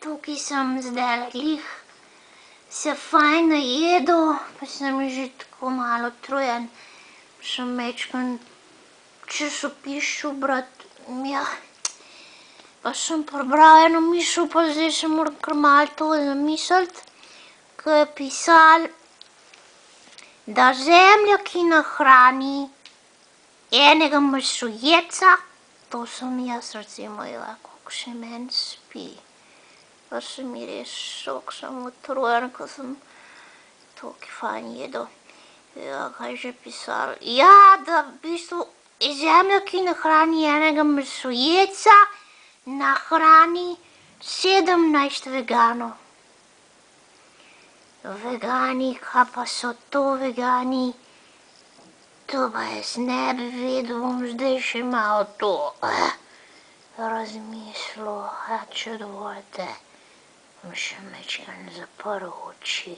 tukaj sem zdaj glih se fajn najedel, pa sem že tako malo utrujen. Sem majčkeno časopisču brati, ja. Pa sem prebral eno misel, pa zdaj se moram kar malo to zamisliti, ko je pisalo, da zemlja, ki nahrani enega mesojedca, to sem jaz recimo, ja, koliko še meni spi. Pa se mi res, koliko sem utrujen, ko sem toliko fajn jedel. Ja, kaj že pisalo? Ja, da v bistvu zemlja, ki nahrani enega mesojedca, nahrani 17 veganov. Vegani, kaj pa so to vegani? To pa jaz ne bi vedel, bom zdaj še malo to razmislil, če dovolite. Bom še majčkeno zaprl oči.